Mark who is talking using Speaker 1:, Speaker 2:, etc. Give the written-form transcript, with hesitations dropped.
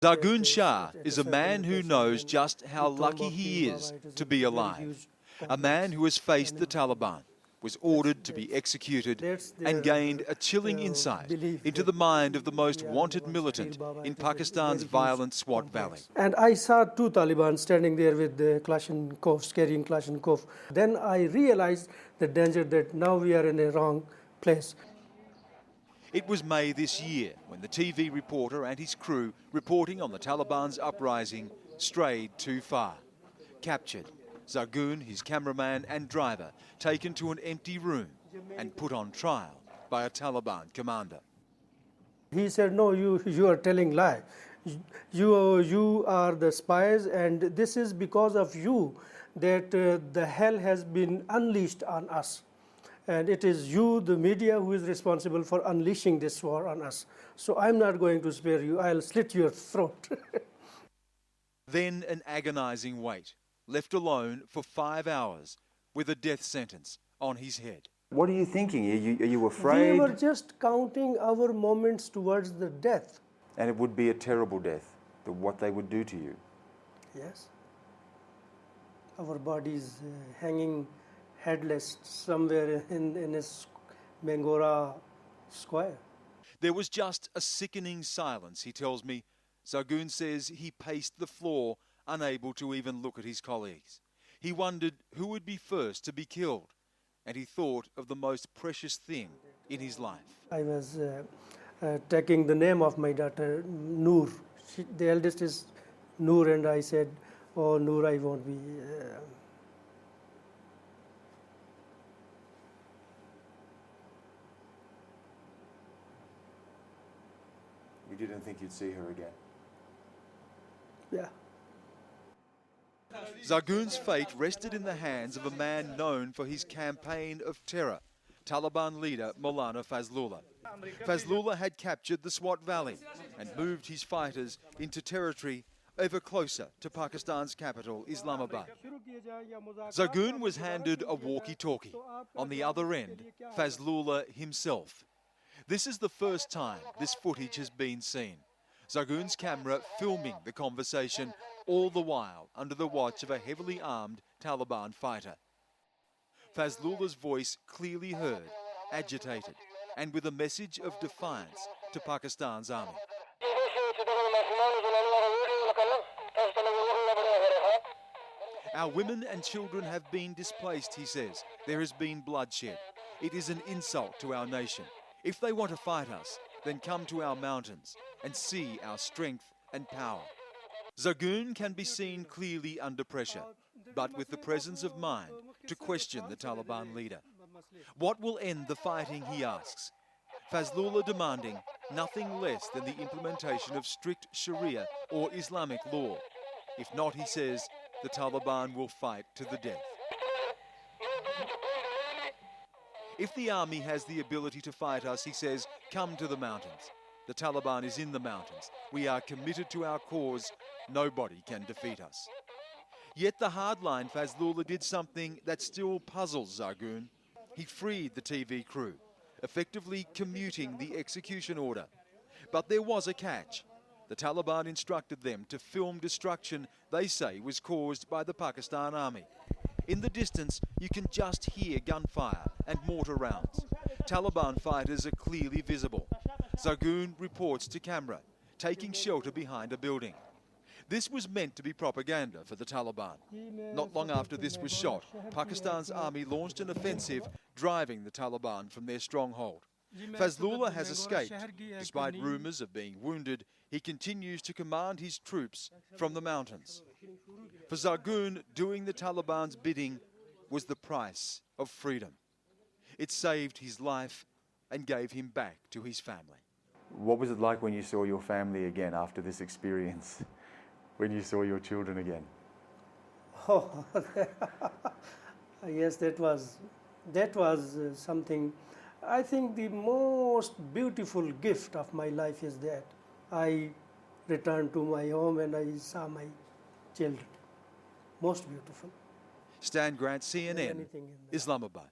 Speaker 1: Zargun Shah is a man who knows just how lucky he is to be alive. A man who has faced the Taliban, was ordered to be executed, and gained a chilling insight into the mind of the most wanted militant in Pakistan's violent Swat Valley.
Speaker 2: And I saw two Taliban standing there with the Kalashnikovs, carrying Kalashnikov. Then I realized the danger that now we are in a wrong place.
Speaker 1: It was May this year when the TV reporter and his crew reporting on the Taliban's uprising strayed too far. Captured, Zargun, his cameraman and driver, taken to an empty room and put on trial by a Taliban commander.
Speaker 2: He said, no, you are telling lie. You are the spies, and this is because of you that the hell has been unleashed on us. And it is you, the media, who is responsible for unleashing this war on us. So I'm not going to spare you. I'll slit your throat.
Speaker 1: Then an agonizing wait, left alone for 5 hours with a death sentence on his head.
Speaker 3: What are you thinking? Are you afraid?
Speaker 2: We were just counting our moments towards the death.
Speaker 3: And it would be a terrible death, what they would do to you.
Speaker 2: Yes. Our bodies hanging headless somewhere in a Mangora square.
Speaker 1: There was just a sickening silence, he tells me. Zargun says he paced the floor, unable to even look at his colleagues. He wondered who would be first to be killed, and he thought of the most precious thing in his life.
Speaker 2: I was taking the name of my daughter, Noor. The eldest is Noor, and I said, oh, Noor, I won't be...
Speaker 3: You didn't think you'd see her again?
Speaker 2: Yeah.
Speaker 1: Zargun's fate rested in the hands of a man known for his campaign of terror, Taliban leader Maulana Fazlullah. Fazlullah had captured the Swat Valley and moved his fighters into territory ever closer to Pakistan's capital, Islamabad. Zargun was handed a walkie-talkie. On the other end, Fazlullah himself. This is the first time this footage has been seen. Zargun's camera filming the conversation, all the while under the watch of a heavily armed Taliban fighter. Fazlullah's voice clearly heard, agitated, and with a message of defiance to Pakistan's army. Our women and children have been displaced, he says. There has been bloodshed. It is an insult to our nation. If they want to fight us, then come to our mountains and see our strength and power. Zargun can be seen clearly under pressure, but with the presence of mind to question the Taliban leader. What will end the fighting, he asks. Fazlullah demanding nothing less than the implementation of strict Sharia or Islamic law. If not, he says, the Taliban will fight to the death. If the army has the ability to fight us, he says, come to the mountains. The Taliban is in the mountains. We are committed to our cause. Nobody can defeat us. Yet the hardline Fazlullah did something that still puzzles Zargun. He freed the TV crew, effectively commuting the execution order. But there was a catch. The Taliban instructed them to film destruction they say was caused by the Pakistan army. In the distance, you can just hear gunfire and mortar rounds. Taliban fighters are clearly visible. Zargun reports to camera, taking shelter behind a building. This was meant to be propaganda for the Taliban. Not long after this was shot, Pakistan's army launched an offensive, driving the Taliban from their stronghold. Fazlullah has escaped. Despite rumours of being wounded, he continues to command his troops from the mountains. For Zargun, doing the Taliban's bidding was the price of freedom. It saved his life and gave him back to his family.
Speaker 3: What was it like when you saw your family again after this experience? When you saw your children again?
Speaker 2: Oh, yes, that was something. I think the most beautiful gift of my life is that I returned to my home and I saw my children. Most beautiful.
Speaker 1: Stan Grant, CNN, Islamabad.